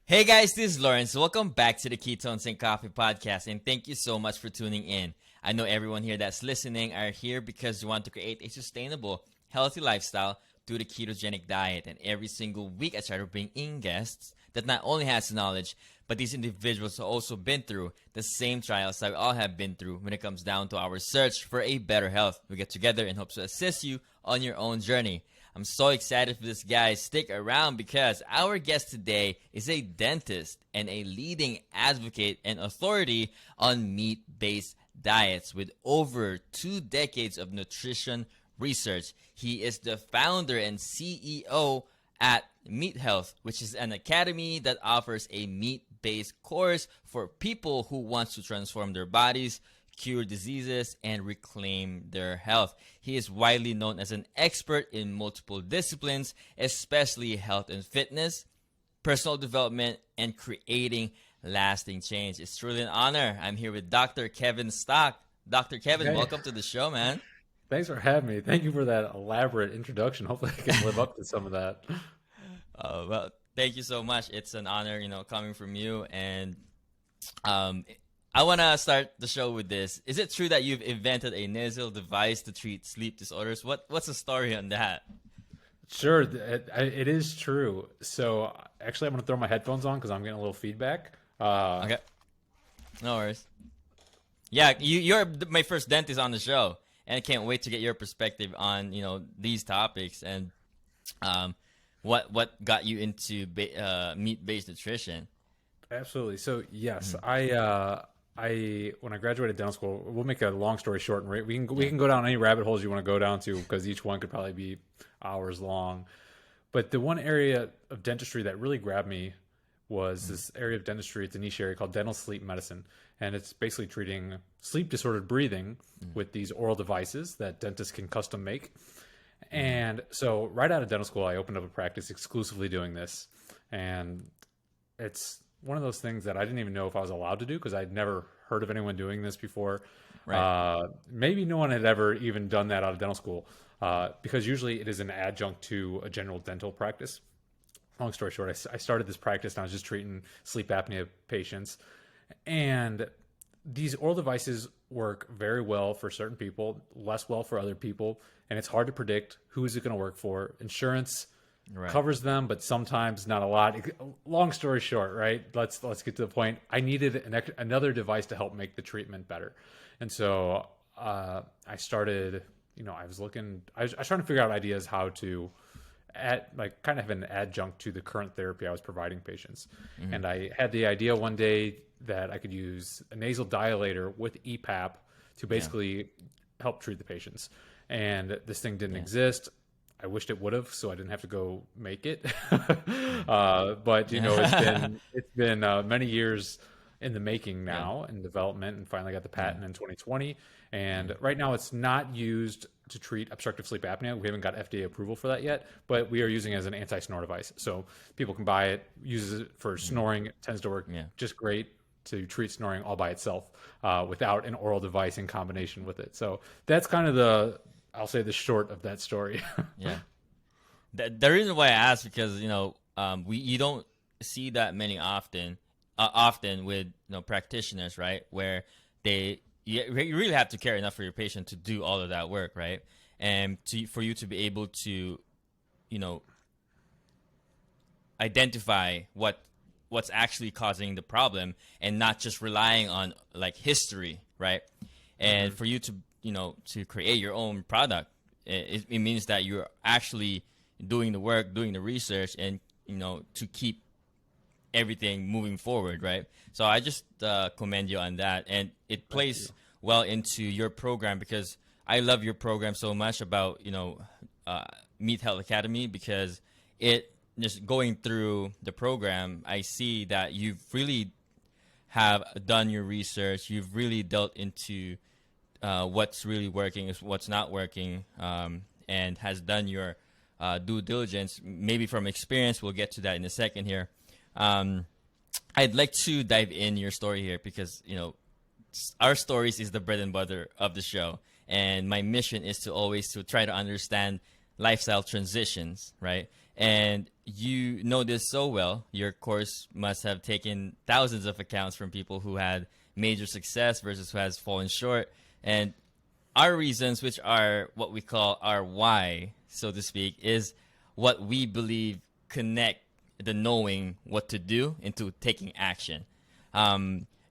Hey guys, this is Lawrence. Welcome back to the Ketones and Coffee podcast, and thank you so much for tuning in. I know everyone here that's listening are here because you want to create a sustainable, healthy lifestyle through the ketogenic diet. And every single week, I try to bring in guests that not only has knowledge, but these individuals have also been through the same trials that we all have been through when it comes down to our search for a better health. We get together and hope to assist you on your own journey. I'm so excited for this, guys. Stick around because our guest today is a dentist and a leading advocate and authority on meat-based diets with over 2 decades of nutrition research. He is the founder and CEO at Meat Health, which is an academy that offers a meat-based course for people who want to transform their bodies, cure diseases, and reclaim their health. He is widely known as an expert in multiple disciplines, especially health and fitness, personal development, and creating lasting change. It's truly an honor. I'm here with Dr. Kevin Stock. Dr. Kevin, Hey, welcome to the show, man. thanks for having me. Thank you for that elaborate introduction. Hopefully, I can live up to some of that. Well, thank you so much. It's an honor, coming from you. And um, I want to start the show with this. Is it true that you've invented a nasal device to treat sleep disorders? What's the story on that? Sure, it is true. So, actually, I'm going to throw my headphones on because I'm getting a little feedback. Okay, no worries. Yeah, you're my first dentist on the show, and I can't wait to get your perspective on these topics and um, what got you into meat-based nutrition. Absolutely. So, yes, Mhm. I when I graduated dental school, we'll make a long story short, and we Yeah. can go down any rabbit holes you want to go down to because each one could probably be hours long. But the one area of dentistry that really grabbed me was Mhm. this area of dentistry. It's a niche area called dental sleep medicine. And it's basically treating sleep disordered breathing with these oral devices that dentists can custom make. Mhm. And so, right out of dental school, I opened up a practice exclusively doing this. And it's one of those things that I didn't even know if I was allowed to do because I'd never heard of anyone doing this before. Right. Maybe no one had ever even done that out of dental school because usually it is an adjunct to a general dental practice. Long story short, I started this practice and I was just treating sleep apnea patients. And these oral devices work very well for certain people, less well for other people. And it's hard to predict who is it going to work for. Insurance Right. covers them, but sometimes not a lot. Long story short, right? Let's get to the point. I needed another device to help make the treatment better, and so I started. I was looking. I was trying to figure out ideas how to add, like, kind of have an adjunct to the current therapy I was providing patients. Mhm. And I had the idea one day that I could use a nasal dilator with EPAP to Yeah. basically help treat the patients. And this thing didn't Yeah. exist. I wished it would have, so I didn't have to go make it. Mm. But Yeah. it's been many years in the making Yeah. now in development, and finally got the Yeah. patent in 2020. And Mm. right now, it's not used to treat obstructive sleep apnea. We haven't got FDA approval for that yet, but we are using it as an anti-snore device. So people can buy it, uses it for Mm. snoring. It tends to work Yeah. just great to treat snoring all by itself without an oral device in combination with it. So that's kind of I'll say the short of that story. Yeah. The reason why I asked because we you don't see that many often with practitioners, right? Where you really have to care enough for your patient to do all of that work, right? And for you to be able to you know identify what's actually causing the problem and not just relying on like history, right? And Hmm. for you to to create your own product, it means that you're actually doing the work, doing the research, and to keep everything moving forward, right? So I just commend you on that, and it Thank you. plays well into your program because I love your program so much about uh, Meat Health Academy because it just going through the program, I see that you've really have done your research. You've really dealt into what's really working, is what's not working, and has done your due diligence. Maybe from experience, we'll get to that in a second here. Um, I'd like to dive in your story here because our stories is the bread and butter of the show, and my mission is to always to try to understand lifestyle transitions, right? And you know this so well. Your course must have taken thousands of accounts from people who had major success versus who has fallen short. And our reasons, which are what we call our why, so to speak, is what we believe connect the knowing what to do into taking action.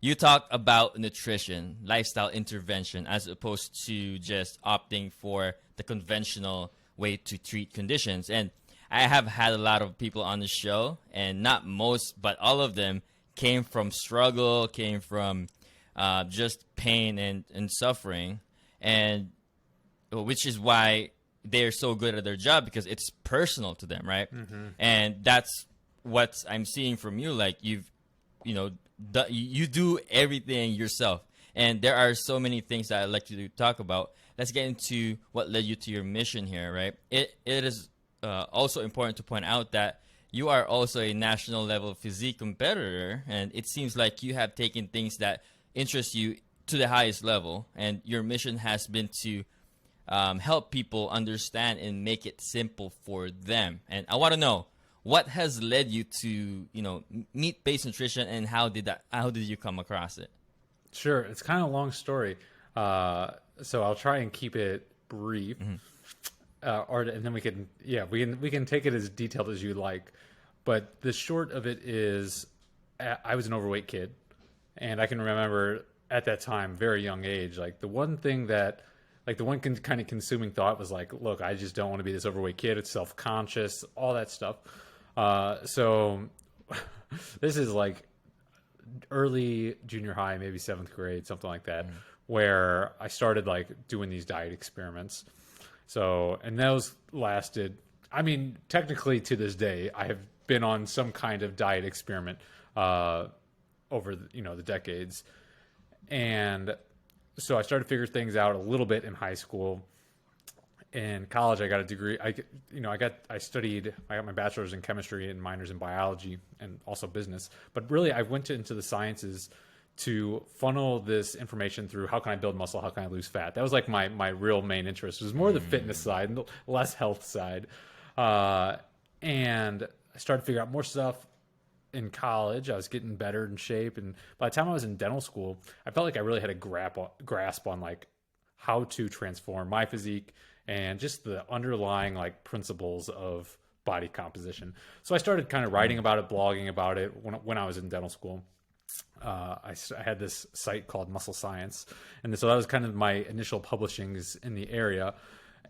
You talk about nutrition, lifestyle intervention, as opposed to just opting for the conventional way to treat conditions. And I have had a lot of people on the show, and not most, but all of them came from struggle, came from just pain and suffering, and which is why they're so good at their job, because it's personal to them, right? And that's what I'm seeing from you. Like you do everything yourself, and there are so many things that I'd like to talk about. Let's get into what led you to your mission here, right? It is also important to point out that you are also a national level physique competitor, and it seems like you have taken things that interest you to the highest level, and your mission has been to help people understand and make it simple for them. And I want to know, what has led you to meat-based nutrition, and how did you come across it? Sure, it's kind of a long story, so I'll try and keep it brief. And then we can take it as detailed as you like. But the short of it is, I was an overweight kid, and I can remember at that time, very young age, like the one kind of consuming thought was like, look, I just don't want to be this overweight kid. It's self-conscious, all that stuff. So this is like early junior high, maybe 7th grade, something like that, where I started like doing these diet experiments. So, and those lasted, I mean, technically to this day, I have been on some kind of diet experiment over the decades. And so I started to figure things out a little bit in high school. In college, I got a degree. I got my bachelor's in chemistry and minors in biology and also business. But really, I went into the sciences to funnel this information through how can I build muscle, how can I lose fat. That was like my real main interest. It was more the fitness side and less health side. And I started to figure out more stuff in college. I was getting better in shape. And by the time I was in dental school, I felt like I really had a grasp on like how to transform my physique and just the underlying like principles of body composition. So I started kind of writing about it, blogging about it when I was in dental school. I had this site called Muscle Science, and so that was kind of my initial publishings in the area.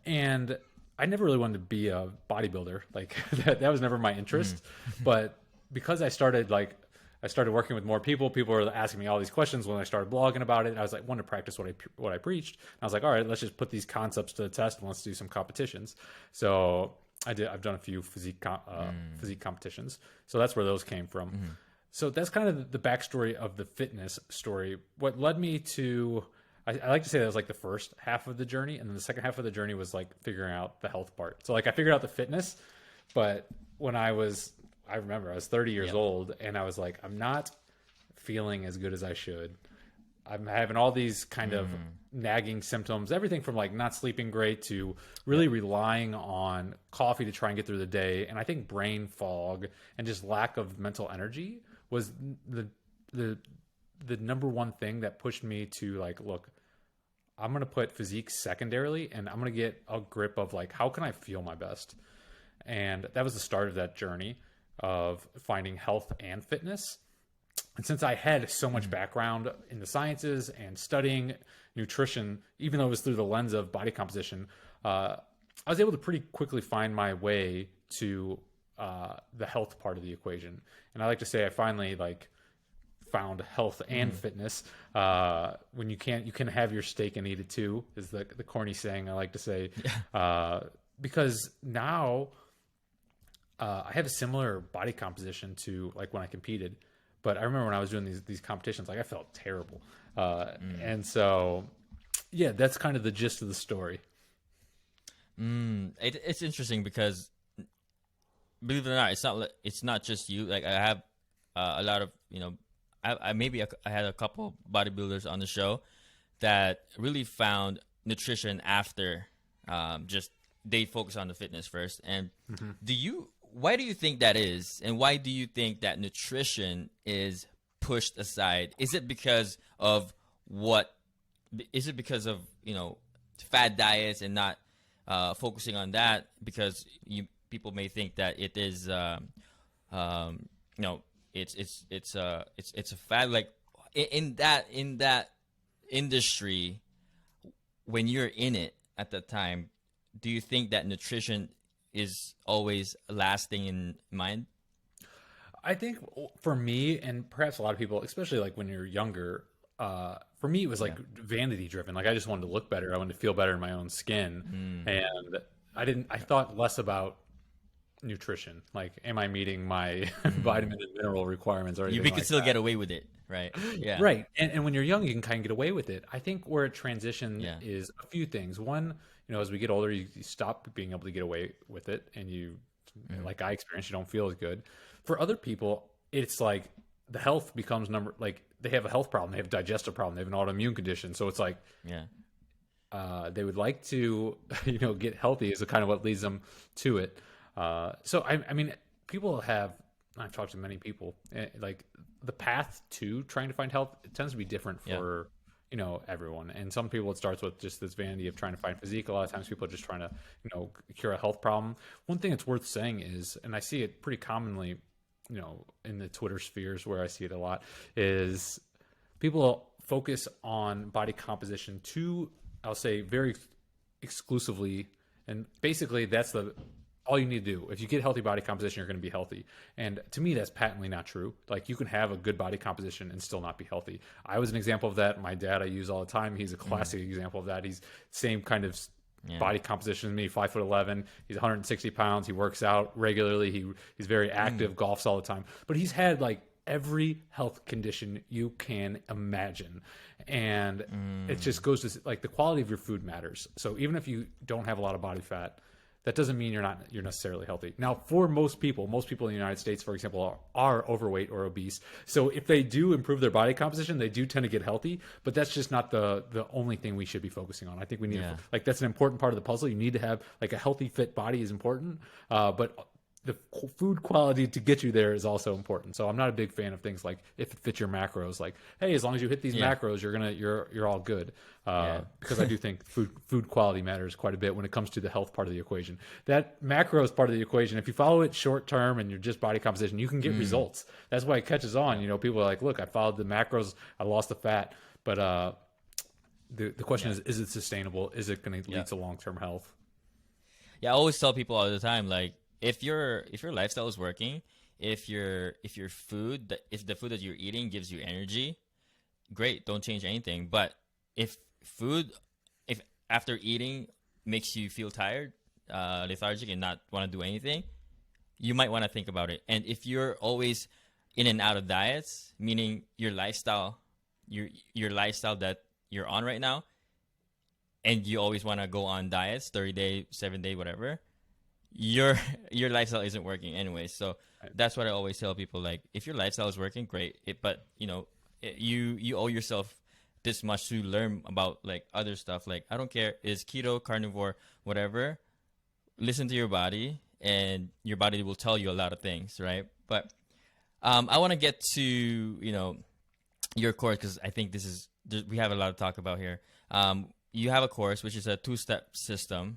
And I never really wanted to be a bodybuilder. Like that was never my interest. But because I started working with more people were asking me all these questions when I started blogging about it. I was like, wanted to practice what I preached. And I was like, all right, let's just put these concepts to the test and let's do some competitions. So I've done a few physique competitions. So that's where those came from. So that's kind of the backstory of the fitness story. What led me to, I like to say that was like the first half of the journey, and then the second half of the journey was like figuring out the health part. So like I figured out the fitness, but when I remember I was 30 years old, and I was like, I'm not feeling as good as I should. I'm having all these kind of nagging symptoms, everything from like not sleeping great to really relying on coffee to try and get through the day. And I think brain fog and just lack of mental energy was the number one thing that pushed me to like, look, I'm going to put physique secondarily, and I'm going to get a grip of like, how can I feel my best? And that was the start of that journey of finding health and fitness. And since I had so much background in the sciences and studying nutrition, even though it was through the lens of body composition, I was able to pretty quickly find my way to the health part of the equation. And I like to say I finally like found health and fitness. When you can have your steak and eat it too, is the corny saying I like to say. Because now I have a similar body composition to like when I competed. But I remember when I was doing these competitions, like I felt terrible. And so, yeah, that's kind of the gist of the story. It's interesting because, believe it or not, it's not just you. Like I have a lot of, I had a couple bodybuilders on the show that really found nutrition after just they focus on the fitness first. And why do you think that is, and why do you think that nutrition is pushed aside? Is it because of what? Is it because of fad diets and not focusing on that? Because people may think that it is um, it's a fad. Like in that industry, when you're in it at the time, do you think that nutrition is always lasting in mind? I think for me, and perhaps a lot of people, especially like when you're younger, for me it was like Yeah. vanity driven. Like I just wanted to look better. I wanted to feel better in my own skin, and I thought less about nutrition. Like, am I meeting my vitamin and mineral requirements or You anything we could like still that? get away with it, right? Yeah. Right. And when you're young, you can kind of get away with it. I think where it transitioned Yeah. is a few things. One, as we get older, you stop being able to get away with it. And like I experienced, you don't feel as good. For other people, it's like the health becomes like they have a health problem, they have a digestive problem, they have an autoimmune condition. So it's like Yeah. they would like to, get healthy is kind of what leads them to it. So I mean, people have. I've talked to many people. Like the path to trying to find health, it tends to be different Yeah. for everyone. And some people it starts with just this vanity of trying to find physique. A lot of times people are just trying to cure a health problem. One thing that's worth saying is, and I see it pretty commonly, in the Twitter spheres where I see it a lot, is people focus on body composition too, I'll say, very exclusively, and basically that's all you need to do. If you get healthy body composition, you're going to be healthy. And to me, that's patently not true. Like you can have a good body composition and still not be healthy. I was an example of that. My dad, I use all the time. He's a classic example of that. He's same kind of body composition as me, 5'11". He's 160 pounds. He works out regularly. He's very active, golfs all the time. But he's had like every health condition you can imagine. And it just goes to like the quality of your food matters. So even if you don't have a lot of body fat, that doesn't mean you're necessarily healthy. Now, for most people in the United States, for example, are overweight or obese. So if they do improve their body composition, they do tend to get healthy. But that's just not the only thing we should be focusing on. I think we need like that's an important part of the puzzle. You need to have like a healthy, fit body is important, but the food quality to get you there is also important. So I'm not a big fan of things like if it fits your macros. Like, hey, as long as you hit these macros, you're all good. Because I do think food quality matters quite a bit when it comes to the health part of the equation. That macros part of the equation, if you follow it short term and you're just body composition, you can get results. That's why it catches on. People are like, look, I followed the macros, I lost the fat, but the question is it sustainable? Is it going to lead to long term health? Yeah, I always tell people all the time, like if your lifestyle is working, if the food that you're eating gives you energy, great, don't change anything. But if after eating makes you feel tired, lethargic, and not want to do anything, you might want to think about it. And if you're always in and out of diets, meaning your lifestyle that you're on right now, and you always want to go on diets, 30-day, 7-day, whatever, your lifestyle isn't working anyway. So that's what I always tell people. Like, if your lifestyle is working, great. But you owe yourself this much to learn about like other stuff. Like, I don't care, is keto, carnivore, whatever. Listen to your body, and your body will tell you a lot of things, right? But I want to get to your course, because I think we have a lot to talk about here. You have a course which is a 2-step system.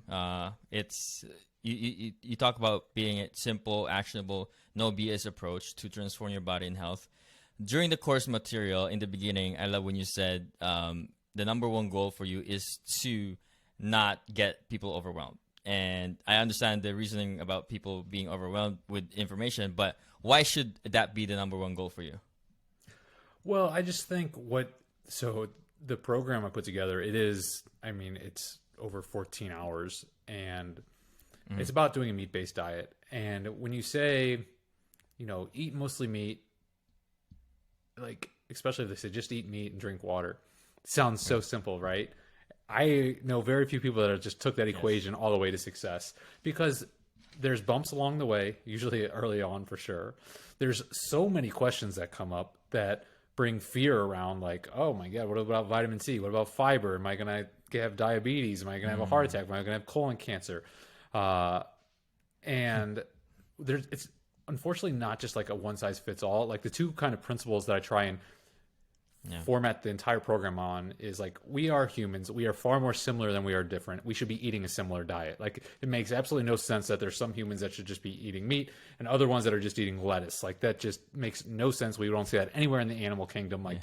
It's you talk about being a simple, actionable, no BS approach to transform your body and health. During the course material in the beginning, I love when you said the number one goal for you is to not get people overwhelmed. And I understand the reasoning about people being overwhelmed with information, but why should that be the number one goal for you? Well, I just think so the program I put together, it's over 14 hours, and it's about doing a meat-based diet. And when you say, eat mostly meat, like, especially if they say just eat meat and drink water, it sounds so simple, right? I know very few people that just took that equation all the way to success, because there's bumps along the way, usually early on for sure. There's so many questions that come up that bring fear around, like, oh my God, what about vitamin C? What about fiber? Am I going to have diabetes? Am I going to have a heart attack? Am I going to have colon cancer? And it's unfortunately not just like a one size fits all. Like the two kind of principles that I try and format the entire program on is like, we are humans. We are far more similar than we are different. We should be eating a similar diet. Like it makes absolutely no sense that there's some humans that should just be eating meat and other ones that are just eating lettuce. Like that just makes no sense. We don't see that anywhere in the animal kingdom. Like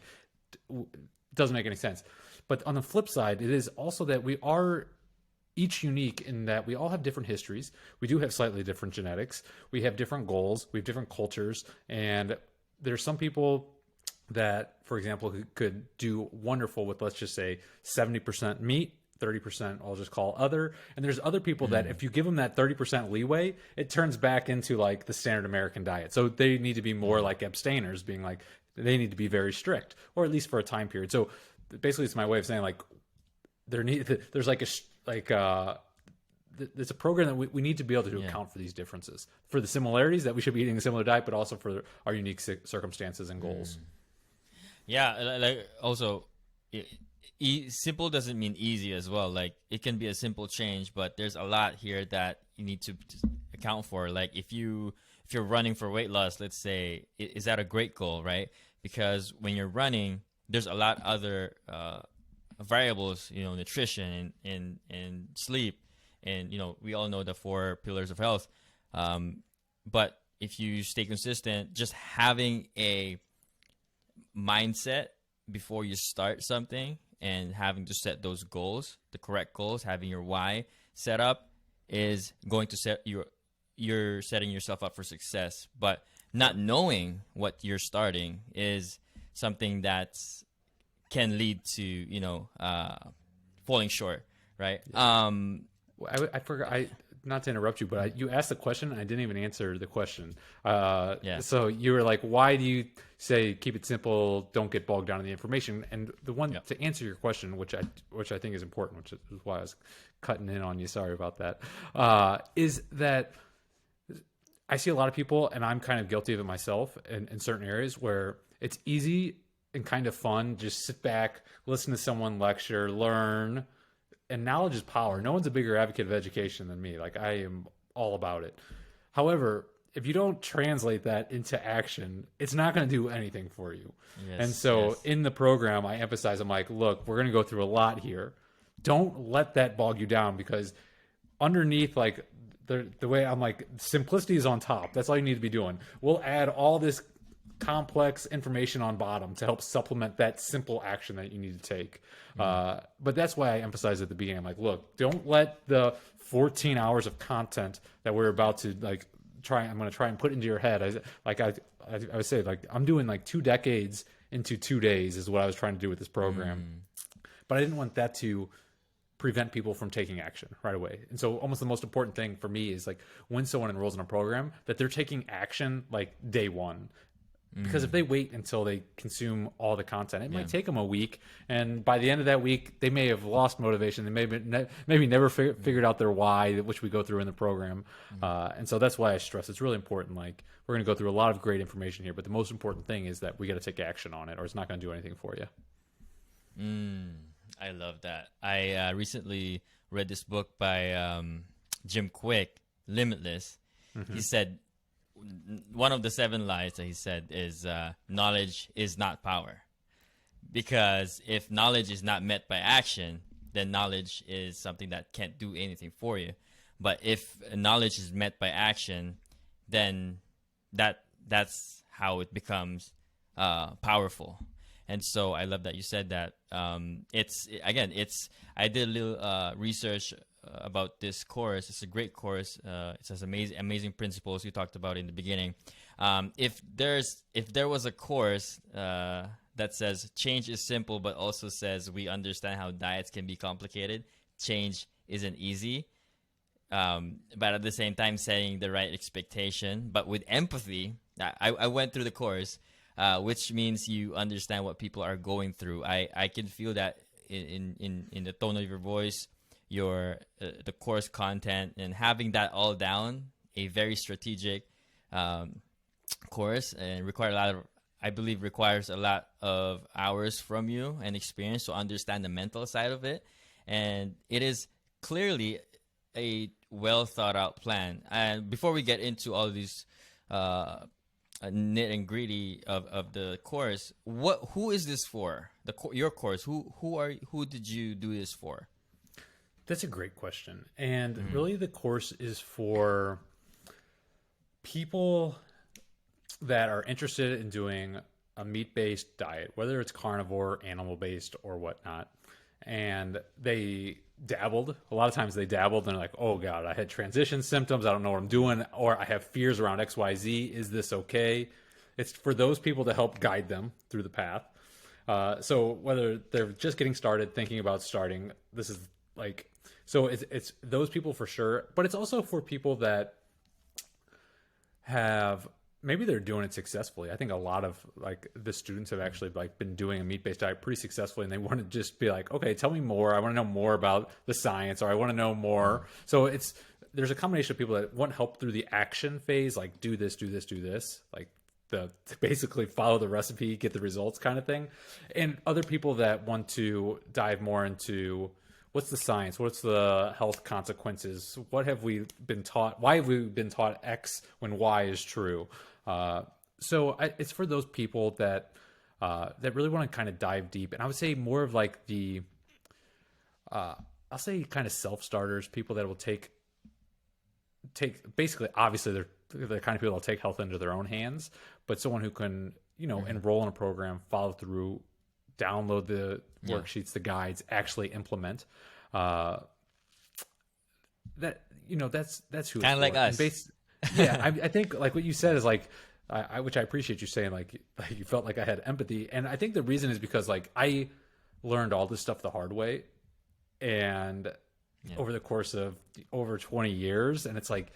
it doesn't make any sense. But on the flip side, it is also that we are each unique in that we all have different histories. We do have slightly different genetics. We have different goals. We have different cultures. And there's some people that, for example, could do wonderful with, let's just say, 70% meat, 30% I'll just call other. And there's other people that if you give them that 30% leeway, it turns back into like the standard American diet. So they need to be more like abstainers, being like, they need to be very strict, or at least for a time period. So basically it's my way of saying like, there's like it's a program that we need to be able to account for these differences, for the similarities that we should be eating a similar diet, but also for our unique circumstances and goals. Yeah, like also, simple doesn't mean easy as well. Like it can be a simple change, but there's a lot here that you need to account for. Like if you're running for weight loss, let's say, is that a great goal, right? Because when you're running, there's a lot other variables, nutrition and sleep, and we all know the 4 pillars of health. But if you stay consistent, just having a mindset before you start something and having to set those goals, the correct goals, having your why set up is going to you're setting yourself up for success. But not knowing what you're starting is something that can lead to falling short, right? I forgot. Not to interrupt you, but you asked the question and I didn't even answer the question. So you were like, why do you say keep it simple, don't get bogged down in the information? And the one to answer your question, which I think is important, which is why I was cutting in on you, sorry about that, is that I see a lot of people, and I'm kind of guilty of it myself in certain areas, where it's easy and kind of fun, just sit back, listen to someone lecture, learn. And knowledge is power. No one's a bigger advocate of education than me. Like, I am all about it. However, if you don't translate that into action, it's not going to do anything for you. Yes, and so in the program, I emphasize, I'm like, look, we're going to go through a lot here. Don't let that bog you down, because underneath, like, the way I'm like, simplicity is on top. That's all you need to be doing. We'll add all this complex information on bottom to help supplement that simple action that you need to take. But that's why I emphasized at the beginning, I'm like, look, don't let the 14 hours of content that we're about to I'm going to try and put into your head. I would say, like, I'm doing like 2 decades into 2 days is what I was trying to do with this program. But I didn't want that to prevent people from taking action right away. And so almost the most important thing for me is, like, when someone enrolls in a program, that they're taking action like day one. Because if they wait until they consume all the content, it might take them a week, and by the end of that week, they may have lost motivation. They maybe never figured out their why, which we go through in the program. And so that's why I stress it's really important. Like, we're going to go through a lot of great information here, but the most important thing is that we got to take action on it, or it's not going to do anything for you. I love that. I recently read this book by Jim Quick, Limitless. He said, one of the 7 lies that he said is knowledge is not power. Because if knowledge is not met by action, then knowledge is something that can't do anything for you. But if knowledge is met by action, then that's how it becomes powerful. And so I love that you said that. I did a little research about this course. It's a great course. It has amazing principles you talked about in the beginning. If there was a course that says change is simple, but also says we understand how diets can be complicated, change isn't easy, but at the same time setting the right expectation, but with empathy. I went through the course, which means you understand what people are going through. I can feel that in the tone of your voice, the course content, and having that all down. A very strategic course, and requires a lot of hours from you and experience to understand the mental side of it. And it is clearly a well thought out plan. And before we get into all these uh, nit and gritty of the course, who is this for? Your course. Who did you do this for? That's a great question. And really, the course is for people that are interested in doing a meat-based diet, whether it's carnivore, animal-based, or whatnot. And they dabbled. A lot of times they dabbled and they're like, oh God, I had transition symptoms. I don't know what I'm doing. Or I have fears around XYZ. Is this okay? It's for those people to help guide them through the path. So whether they're just getting started, thinking about starting, this is like, so it's those people for sure. But it's also for people that have, maybe they're doing it successfully. I think a lot of like the students have actually like been doing a meat-based diet pretty successfully, and they want to just be like, okay, tell me more. I want to know more about the science, or I want to know more. So there's a combination of people that want help through the action phase, like do this, do this, do this, like to basically follow the recipe, get the results kind of thing. And other people that want to dive more into what's the science, what's the health consequences, what have we been taught, why have we been taught X when Y is true. It's for those people that that really want to kind of dive deep. And I would say more of like the I'll say kind of self-starters, people that will take basically, obviously they're the kind of people that'll take health into their own hands, but someone who can, enroll in a program, follow through, download the worksheets, the guides, actually implement. That that's who Kind of like us. I think like what you said is like, which I appreciate you saying, like you felt like I had empathy, and I think the reason is because like I learned all this stuff the hard way, and over the course of over 20 years, and it's like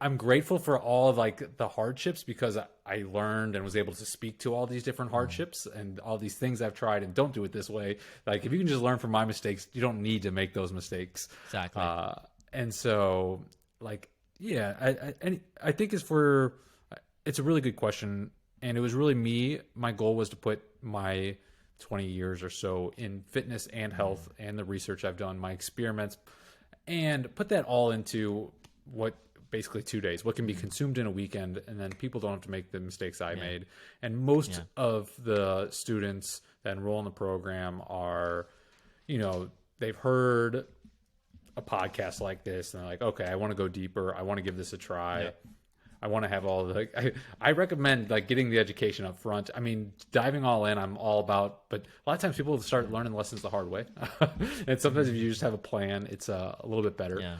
I'm grateful for all of like the hardships, because I learned and was able to speak to all these different hardships and all these things I've tried and don't do it this way. Like if you can just learn from my mistakes, you don't need to make those mistakes. Exactly. And so like, yeah, I think it's a really good question. And it was really my goal was to put my 20 years or so in fitness and health and the research I've done, my experiments, and put that all into basically 2 days, what can be consumed in a weekend, and then people don't have to make the mistakes I made. And most of the students that enroll in the program are, they've heard a podcast like this and they're like, okay, I want to go deeper. I want to give this a try. I want to have all the, I recommend like getting the education up front. I mean, diving all in, I'm all about, but a lot of times people start learning lessons the hard way. And sometimes if you just have a plan, it's a little bit better.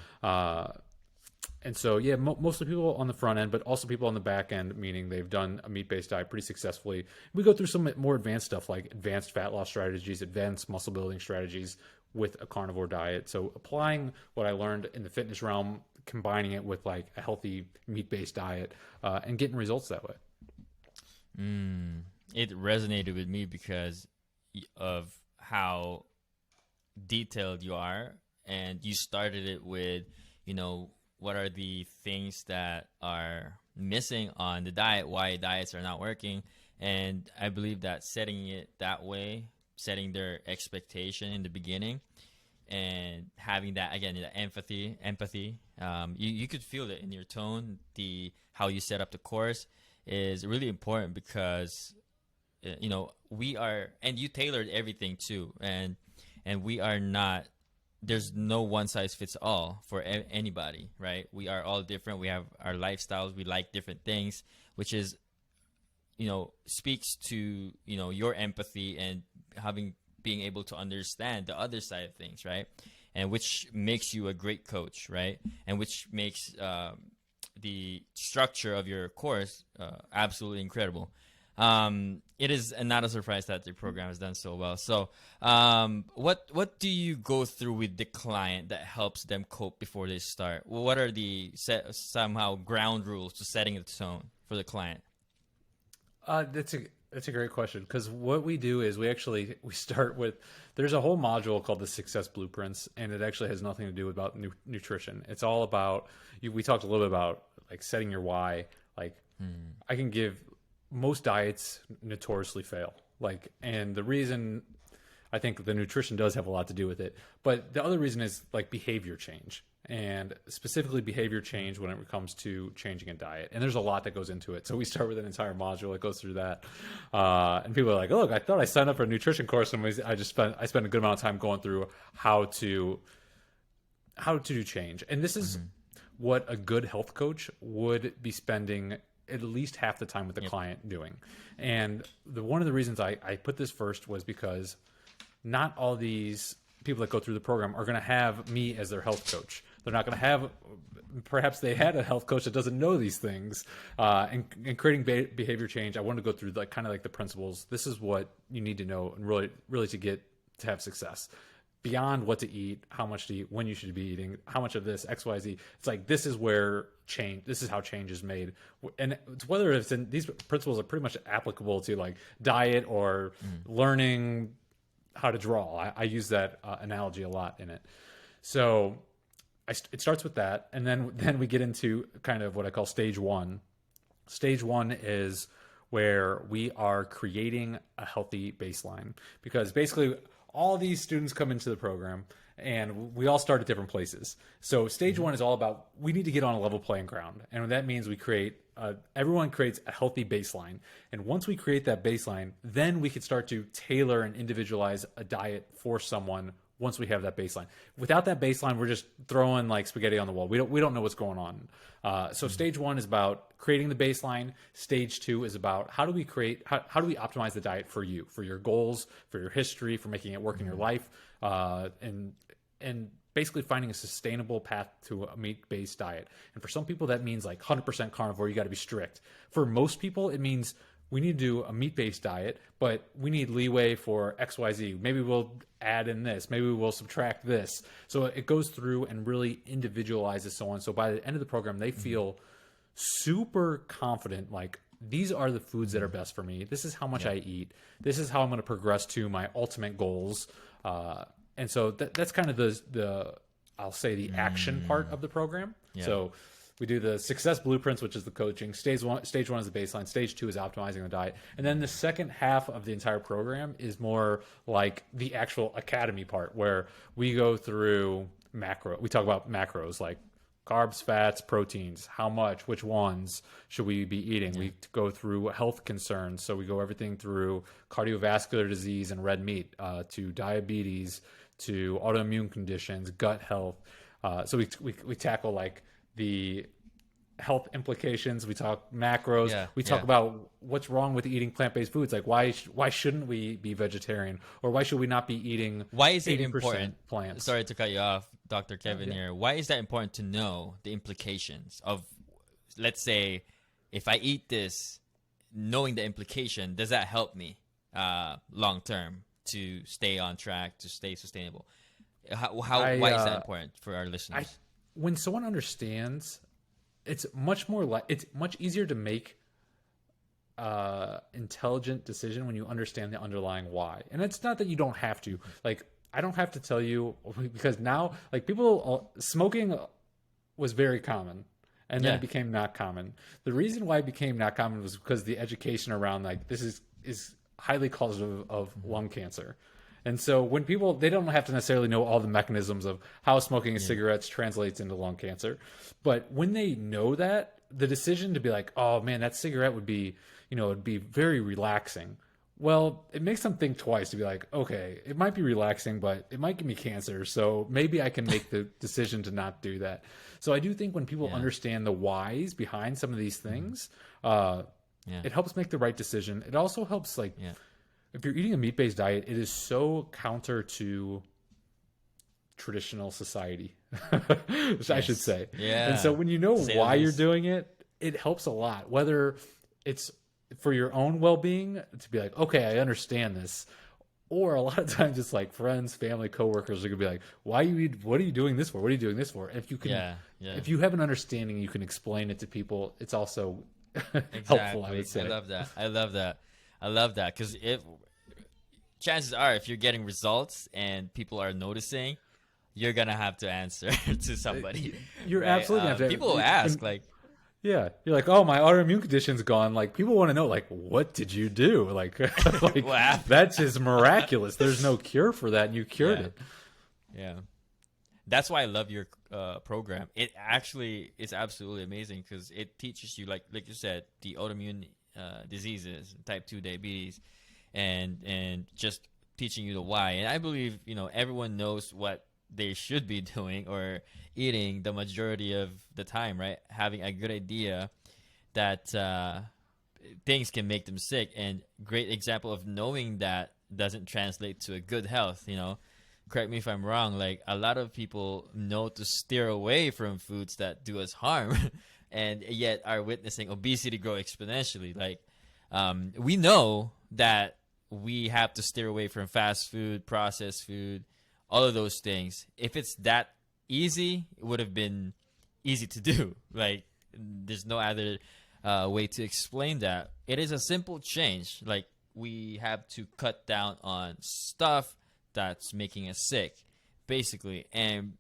And so, most of the people on the front end, but also people on the back end, meaning they've done a meat-based diet pretty successfully. We go through some more advanced stuff like advanced fat loss strategies, advanced muscle building strategies with a carnivore diet. So applying what I learned in the fitness realm, combining it with like a healthy meat-based diet, and getting results that way. It resonated with me because of how detailed you are, and you started it with, what are the things that are missing on the diet, why diets are not working. And I believe that setting it that way, setting their expectation in the beginning, and having that, again, the empathy, you could feel it in your tone. How you set up the course is really important, because we are, and you tailored everything too, and we are not, there's no one size fits all for anybody, right? We are all different. We have our lifestyles. We like different things, which is, speaks to, your empathy and being able to understand the other side of things, right? And which makes you a great coach, right? And which makes the structure of your course absolutely incredible. It is not a surprise that the program has done so well. So, what do you go through with the client that helps them cope before they start? What are the somehow ground rules to setting the tone for the client? That's a great question, because what we do is we start with, there's a whole module called the Success Blueprints, and it actually has nothing to do about nutrition. It's all about, we talked a little bit about like setting your why. Like I can give, most diets notoriously fail. And the reason I think the nutrition does have a lot to do with it. But the other reason is like behavior change, and specifically behavior change when it comes to changing a diet. And there's a lot that goes into it. So we start with an entire module that goes through that. And people are like, oh, look, I thought I signed up for a nutrition course, and I spent a good amount of time going through how to do change. And this is what a good health coach would be spending at least half the time with the client doing. And one of the reasons I put this first was because not all these people that go through the program are going to have me as their health coach. They're not going to have, perhaps they had a health coach that doesn't know these things. And creating behavior change, I want to go through like kind of like the principles. This is what you need to know and really to have success. Beyond what to eat, how much to eat, when you should be eating, how much of this, X, Y, Z. It's like, this is how change is made. And whether it's in, these principles are pretty much applicable to like diet or learning how to draw. I use that analogy a lot in it. So it starts with that. And then we get into kind of what I call stage one. Stage one is where we are creating a healthy baseline, because basically all these students come into the program and we all start at different places. So stage one is all about, we need to get on a level playing ground. And that means we everyone creates a healthy baseline. And once we create that baseline, then we can start to tailor and individualize a diet for someone once we have that baseline. Without that baseline, we're just throwing like spaghetti on the wall. We don't know what's going on. So stage one is about creating the baseline. Stage two is about how do we optimize the diet for you, for your goals, for your history, for making it work in your life, and basically finding a sustainable path to a meat-based diet. And for some people, that means like 100% carnivore. You got to be strict. For most people, it means we need to do a meat-based diet, but we need leeway for X, Y, Z. Maybe we'll add in this. Maybe we'll subtract this. So it goes through and really individualizes someone. So by the end of the program, they feel super confident, like, these are the foods that are best for me. This is how much I eat. This is how I'm going to progress to my ultimate goals. And so that's kind of the I'll say the action part of the program. Yeah. So we do the success blueprints, which is the coaching. Stage one is the baseline. Stage two is optimizing the diet. And then the second half of the entire program is more like the actual academy part, where we go through we talk about macros like carbs, fats, proteins, how much, which ones should we be eating? We go through health concerns. So we go everything through cardiovascular disease and red meat, to diabetes, to autoimmune conditions, gut health. So we tackle like the health implications. We talk macros. We talk about what's wrong with eating plant-based foods. Like why shouldn't we be vegetarian, or why should we not be eating? Why is it important? Plants. Sorry to cut you off, Dr. Kevin here. Why is that important to know the implications of, let's say, if I eat this, knowing the implication, does that help me long term to stay on track, to stay sustainable? Why is that important for our listeners? When someone understands, it's much easier to make intelligent decision when you understand the underlying why. And it's not that you don't have to. Like, I don't have to tell you, because now, like, smoking was very common, and then it became not common. The reason why it became not common was because the education around, like, this is highly causative of lung cancer. And so when people, they don't have to necessarily know all the mechanisms of how smoking cigarettes translates into lung cancer. But when they know that, the decision to be like, oh man, that cigarette would be, it'd be very relaxing. Well, it makes them think twice to be like, okay, it might be relaxing, but it might give me cancer. So maybe I can make the decision to not do that. So I do think when people understand the whys behind some of these things, it helps make the right decision. It also helps, like, if you're eating a meat-based diet, it is so counter to traditional society, I should say. Yeah. And so when you know why you're doing it, it helps a lot. Whether it's for your own well-being, to be like, okay, I understand this. Or a lot of times it's like friends, family, coworkers are going to be like, what are you doing this for? What are you doing this for? And if you can, if you have an understanding, you can explain it to people. It's also helpful, I would say. I love that. Because chances are, if you're getting results and people are noticing, you're gonna have to answer to somebody. You're absolutely have to. People will ask, like, Yeah, you're like, oh, my autoimmune condition's gone. Like, people want to know, like, what did you do? Like, like What happened? that's just miraculous. There's no cure for that, and you cured Yeah. it. Yeah. That's why I love your program. It actually is absolutely amazing because it teaches you, like you said, the autoimmune diseases, type 2 diabetes, and just teaching you the why. And I believe, everyone knows what they should be doing or eating the majority of the time, right? Having a good idea that things can make them sick, and great example of knowing that doesn't translate to a good health. Correct me if I'm wrong. Like, a lot of people know to steer away from foods that do us harm, and yet are witnessing obesity grow exponentially. Like, we know that we have to steer away from fast food, processed food, all of those things. If it's that easy, it would have been easy to do. Like, there's no other way to explain that. It is a simple change. Like, we have to cut down on stuff that's making us sick, basically. And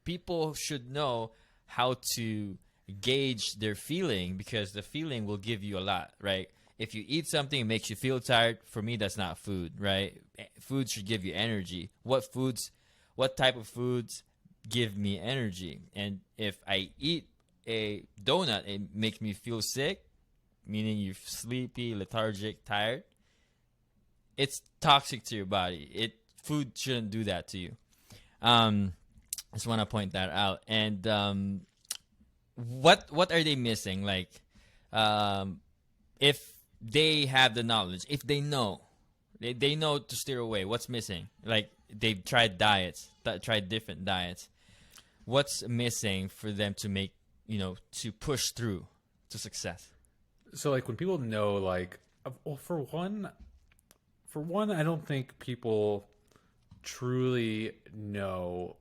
people should know how to gauge their feeling, because the feeling will give you a lot, right? If you eat something, it makes you feel tired. For me, that's not food, right? Food should give you energy. What type of foods give me energy? And if I eat a donut, it makes me feel sick, meaning you're sleepy, lethargic, tired. It's toxic to your body. Food shouldn't do that to you. I just want to point that out. And what are they missing? Like, if they have the knowledge, if they know, they know to steer away. What's missing? Like, they've tried diets, tried different diets. What's missing for them to make, to push through to success? So, like, when people know, like, well, for one, I don't think people truly know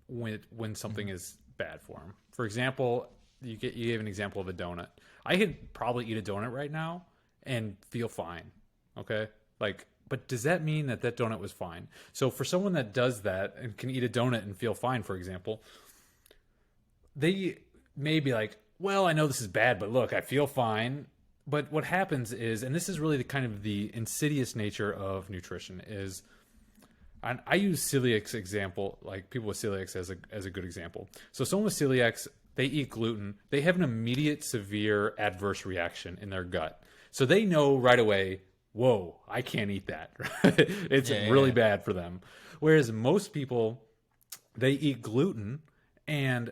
when something is bad for them. For example, you gave an example of a donut. I could probably eat a donut right now and feel fine. Okay, like, but does that mean that donut was fine? So for someone that does that and can eat a donut and feel fine, for example, they may be like, well, I know this is bad, but look, I feel fine. But what happens is, and this is really the kind of the insidious nature of nutrition, is, and I use celiac example, like people with celiacs as a good example. So someone with celiacs, they eat gluten, they have an immediate severe adverse reaction in their gut. So they know right away, whoa, I can't eat that. It's really bad for them. Whereas most people, they eat gluten and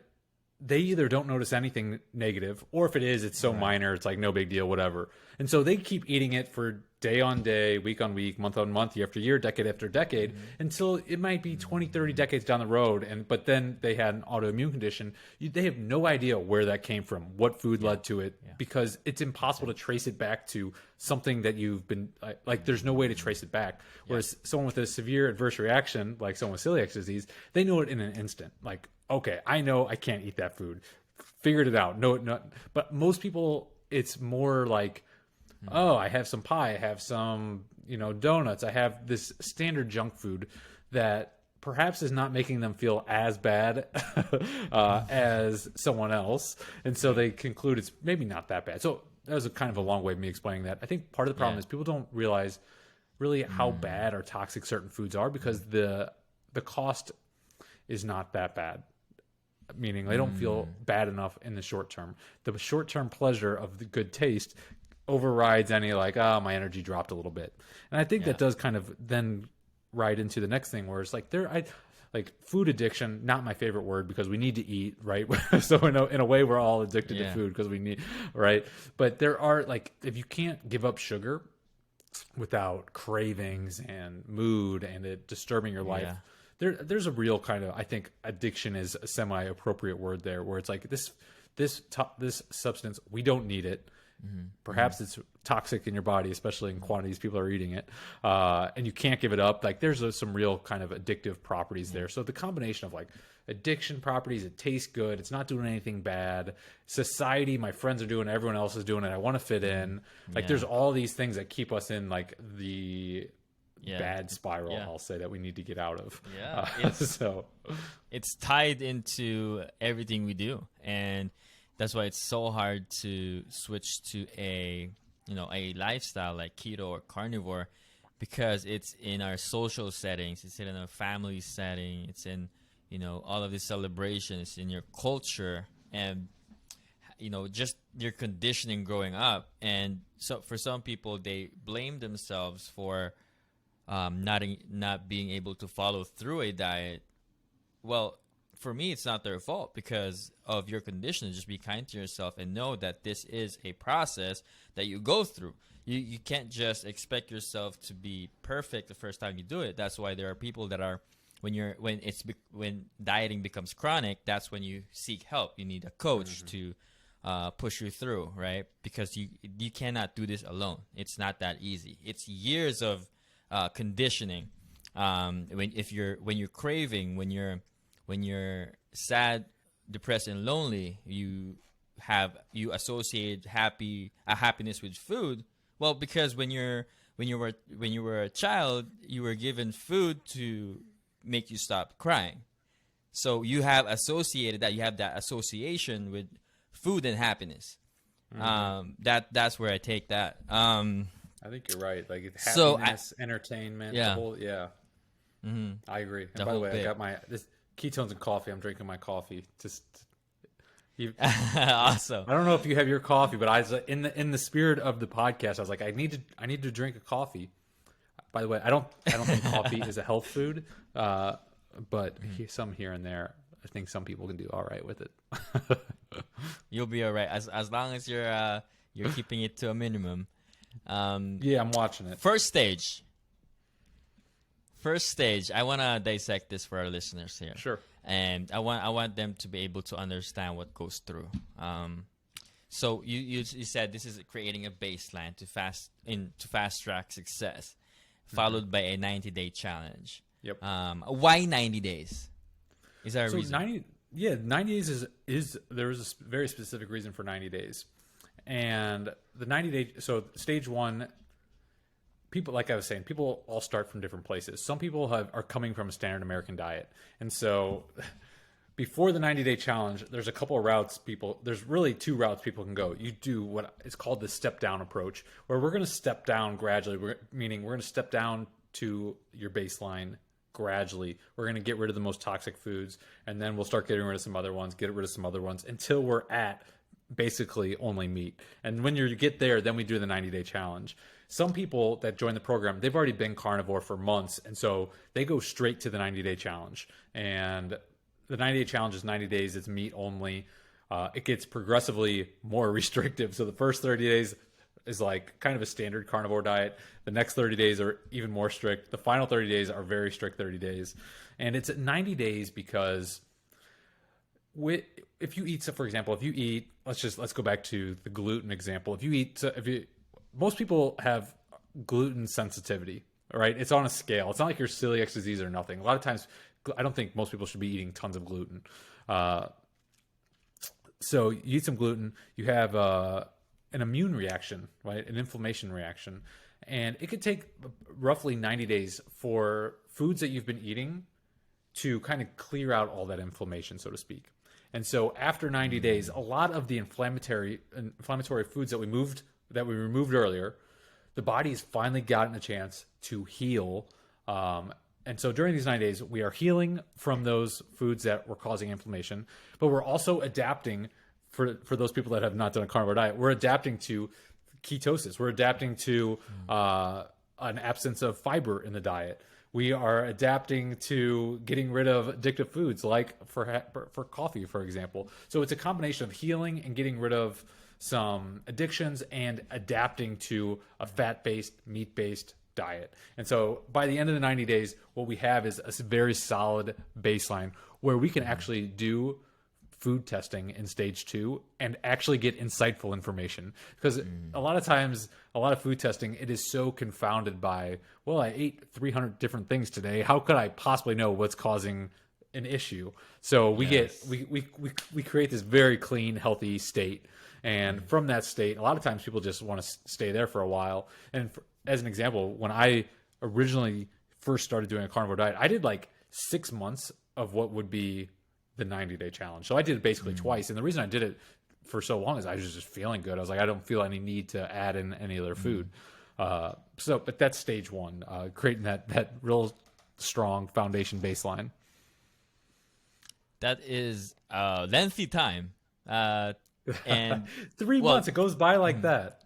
they either don't notice anything negative, or if it is, it's so minor, it's like no big deal, whatever. And so they keep eating it for day on day, week on week, month on month, year after year, decade after decade, until it might be 20, 30 decades down the road. But then they had an autoimmune condition. They have no idea where that came from, what food led to it, because it's impossible to trace it back to something that you've been, like there's no way to trace it back. Whereas someone with a severe adverse reaction, like someone with celiac disease, they know it in an instant. Like, okay, I know I can't eat that food. Figured it out. No. But most people, it's more like, oh, I have some pie, I have some, donuts, I have this standard junk food that perhaps is not making them feel as bad as someone else. And so they conclude it's maybe not that bad. So that was a kind of a long way of me explaining that. I think part of the problem is people don't realize really how bad or toxic certain foods are, because the cost is not that bad. Meaning they don't feel bad enough in the short term. The short-term pleasure of the good taste overrides any like, oh, my energy dropped a little bit. And I think that does kind of then ride into the next thing, where it's like like food addiction, not my favorite word, because we need to eat, right? So in a way, we're all addicted to food because we need, right? But there are, like, if you can't give up sugar without cravings and mood and it disturbing your life, there's a real kind of, I think addiction is a semi-appropriate word there, where it's like this substance, we don't need it. Perhaps it's toxic in your body, especially in quantities people are eating it, and you can't give it up. Like, there's some real kind of addictive properties there. So the combination of like addiction properties, it tastes good, it's not doing anything bad, society, my friends are doing it, everyone else is doing it, I want to fit in. Like, there's all these things that keep us in like the bad spiral, I'll say, that we need to get out of. It's tied into everything we do. And That's why it's so hard to switch to a a lifestyle like keto or carnivore, because it's in our social settings, it's in a family setting, it's in all of these celebrations, in your culture, and just your conditioning growing up. And so for some people, they blame themselves for not being able to follow through a diet. Well, for me, it's not their fault because of your condition. Just be kind to yourself and know that this is a process that you go through. You can't just expect yourself to be perfect the first time you do it. That's why there are people that are when dieting becomes chronic, that's when you seek help. You need a coach to push you through, right? Because you cannot do this alone. It's not that easy. It's years of conditioning. When you're craving, when you're sad, depressed, and lonely, you associate happiness with food. Well, because when you were a child, you were given food to make you stop crying. So you have associated that. You have that association with food and happiness. That's where I take that. I think you're right. Like happiness, entertainment, yeah. the whole, yeah. I agree. And by the way, I got this ketones and coffee. I'm drinking my coffee. Awesome. I don't know if you have your coffee, but I was in the spirit of the podcast. I was like, I need to drink a coffee. By the way, I don't think coffee is a health food, but some here and there, I think some people can do all right with it. You'll be all right as long as you're keeping it to a minimum. Yeah, I'm watching it. First stage. I want to dissect this for our listeners here. Sure. And I want them to be able to understand what goes through. So you said this is creating a baseline to fast track success, followed by a 90-day challenge. Yep. Why 90 days? Is there a reason? 90 days is there is a very specific reason for 90 days. And the 90-day, so stage one, people, like I was saying, people all start from different places. Some people are coming from a standard American diet. And so before the 90-day challenge, there's a couple of routes there's really two routes people can go. You do what is called the step down approach, where we're going to step down gradually, meaning we're going to step down to your baseline gradually. We're going to get rid of the most toxic foods, and then we'll start getting rid of some other ones, until we're at basically only meat. And when you get there, then we do the 90-day challenge. Some people that join the program, they've already been carnivore for months, and so they go straight to the 90-day challenge. And the 90-day challenge is 90 days. It's meat only. It gets progressively more restrictive. So the first 30 days is like kind of a standard carnivore diet. The next 30 days are even more strict. The final 30 days are very strict 30 days. And it's at 90 days because if you eat, so for example, let's go back to the gluten example. Most people have gluten sensitivity, right? It's on a scale. It's not like your celiac disease or nothing. A lot of times, I don't think most people should be eating tons of gluten. So you eat some gluten, you have an immune reaction, right? An inflammation reaction. And it could take roughly 90 days for foods that you've been eating to kind of clear out all that inflammation, so to speak. And so after 90 days, a lot of the inflammatory foods that we removed earlier, the body's finally gotten a chance to heal. And so during these 90 days, we are healing from those foods that were causing inflammation, but we're also adapting for those people that have not done a carnivore diet. We're adapting to ketosis. We're adapting to an absence of fiber in the diet. We are adapting to getting rid of addictive foods, like for coffee, for example. So it's a combination of healing and getting rid of some addictions and adapting to a fat-based, meat-based diet. And so by the end of the 90 days, what we have is a very solid baseline where we can actually do food testing in stage 2 and actually get insightful information. Because a lot of times, a lot of food testing, it is so confounded by, well, I ate 300 different things today. How could I possibly know what's causing an issue? So we we create this very clean, healthy state. And from that state, a lot of times people just want to stay there for a while. And as an example, when I originally first started doing a carnivore diet, I did like 6 months of what would be the 90-day challenge. So I did it basically twice. And the reason I did it for so long is I was just feeling good. I was like, I don't feel any need to add in any other food. But that's stage one, creating that real strong foundation baseline. That is a lengthy time. And 3 months, it goes by like that.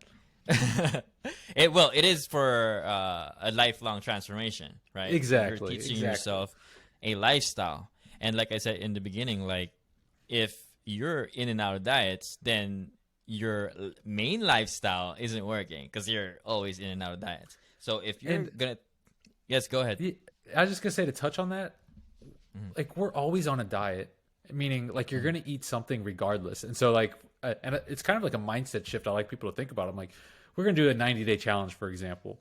It is for a lifelong transformation, right? Exactly. You're teaching yourself a lifestyle. And like I said in the beginning, like if you're in and out of diets, then your main lifestyle isn't working because you're always in and out of diets. So if you're yes, go ahead. I was just gonna say, to touch on that, like we're always on a diet, meaning like you're gonna eat something regardless. And so like, and it's kind of like a mindset shift I like people to think about. I'm like, we're gonna do a 90-day challenge, for example.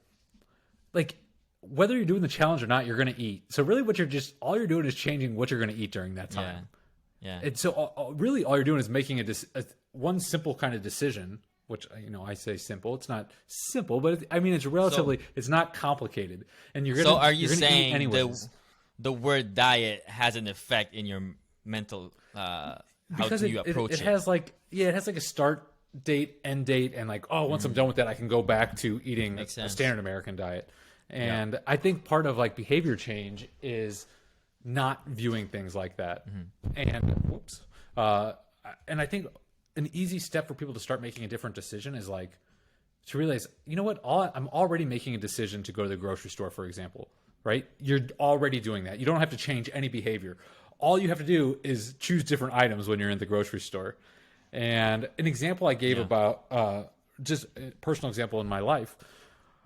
Like whether you're doing the challenge or not, you're gonna eat. So really, all you're doing is changing what you're gonna eat during that time. Yeah. And so really, all you're doing is making one simple kind of decision. Which, I say simple. It's not simple, but it's relatively. It's not complicated. And you're gonna. So are you you're gonna eat saying anyways. the word diet has an effect in your mental? How do you approach it? It has like a start date, end date, and like, once I'm done with that, I can go back to eating a standard American diet. And I think part of like behavior change is not viewing things like that. And and I think an easy step for people to start making a different decision is like to realize, you know what, I'm already making a decision to go to the grocery store, for example, right? You're already doing that. You don't have to change any behavior. All you have to do is choose different items when you're in the grocery store. And an example I gave about just a personal example in my life,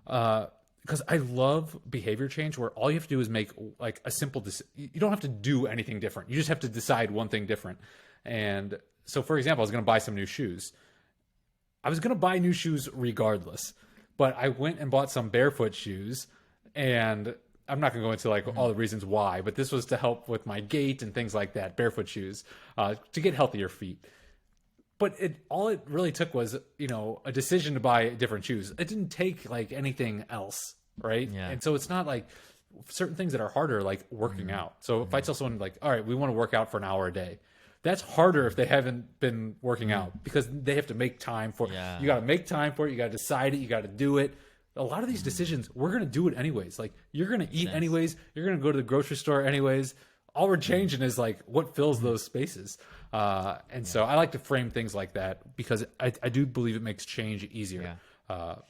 because I love behavior change where all you have to do is make like a simple you don't have to do anything different. You just have to decide one thing different. And so, for example, I was going to buy some new shoes. I was going to buy new shoes regardless, but I went and bought some barefoot shoes, and I'm not going to go into like all the reasons why, but this was to help with my gait and things like that, barefoot shoes, to get healthier feet. But all it really took was, a decision to buy different shoes. It didn't take like anything else, right? Yeah. And so it's not like certain things that are harder, like working out. So if I tell someone like, all right, we want to work out for an hour a day, that's harder if they haven't been working out because they have to make time for it. You got to make time for it. You got to decide it. You got to do it. A lot of these decisions, we're going to do it anyways. Like you're going to eat anyways. You're going to go to the grocery store anyways. All we're changing is like what fills those spaces. So I like to frame things like that because I do believe it makes change easier.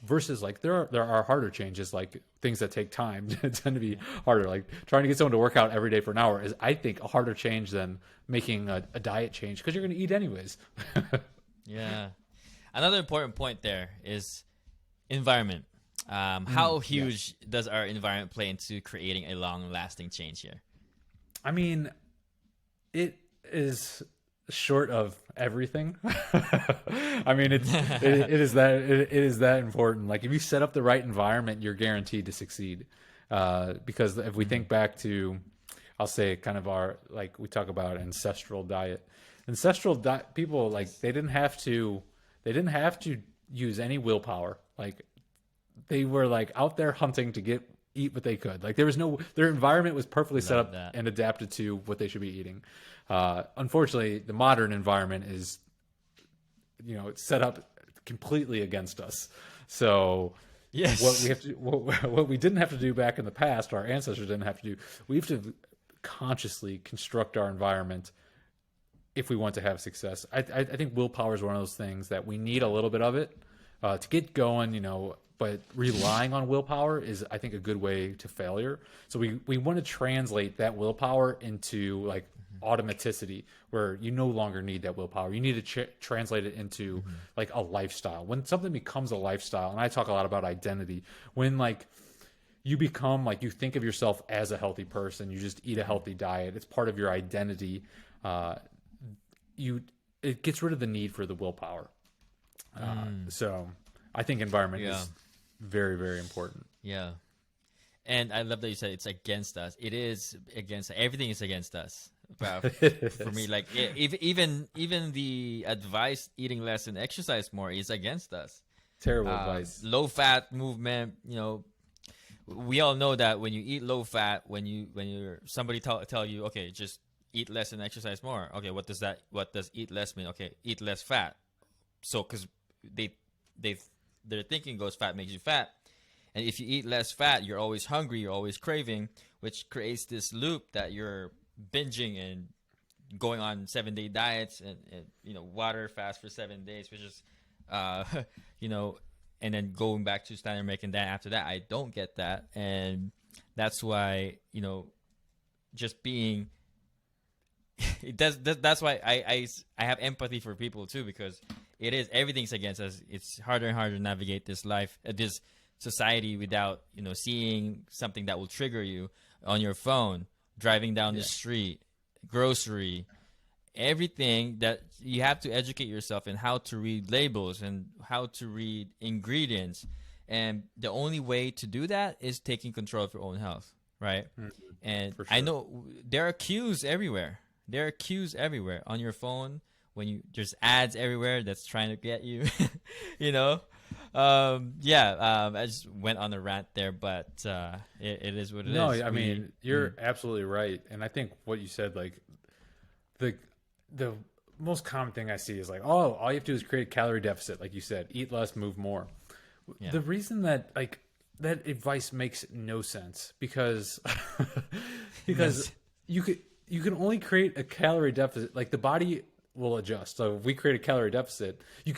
Versus like there are harder changes, like things that take time tend to be harder. Like trying to get someone to work out every day for an hour is, I think, a harder change than making a diet change because you're going to eat anyways. Another important point there is environment. How huge does our environment play into creating a long-lasting change here? I mean, it is short of everything. I mean, it is that important. Like if you set up the right environment, you're guaranteed to succeed. Because if we think back to, I'll say kind of like we talk about ancestral diet. People, like they didn't have to use any willpower. Like they were like out there hunting to eat what they could. Like their environment was perfectly set up and adapted to what they should be eating. Unfortunately, the modern environment is, it's set up completely against us. So what we didn't have to do back in the past, our ancestors didn't have to do, we have to consciously construct our environment if we want to have success. I think willpower is one of those things that we need a little bit of it to get going, but relying on willpower is, I think, a good way to failure. So we want to translate that willpower into like automaticity, where you no longer need that willpower. You need to translate it into like a lifestyle. When something becomes a lifestyle, and I talk a lot about identity, when like you become like, you think of yourself as a healthy person, you just eat a healthy diet, it's part of your identity. It gets rid of the need for the willpower. So I think environment is very, very important. Yeah. And I love that you said it's against us. It is against, everything is against us. For me, like even the advice, eating less and exercise more, is against us. Terrible advice. Low fat movement, we all know that when you eat low fat, when you're somebody tell you, okay, just eat less and exercise more. Okay, what does eat less mean? Okay, eat less fat. so because they they their thinking goes fat makes you fat, and if you eat less fat, you're always hungry, you're always craving, which creates this loop that you're binging and going on 7-day diets and water fast for 7 days, which is you know, and then going back to standard American diet after that. I don't get that, and that's why just being it does that's why I have empathy for people too, because everything's against us. It's harder and harder to navigate this life, this society, without seeing something that will trigger you on your phone, driving down the street, grocery, everything. That you have to educate yourself in how to read labels and how to read ingredients, and the only way to do that is taking control of your own health, right? And For sure. I know there are cues everywhere. There are cues everywhere on your phone. There's ads everywhere that's trying to get you, I just went on a rant there, but it is what it is. No, I mean, you're absolutely right. And I think what you said, like the most common thing I see is like, oh, all you have to do is create a calorie deficit. Like you said, eat less, move more. Yeah. The reason that that advice makes no sense because you can only create a calorie deficit. Like the body will adjust. So if we create a calorie deficit, you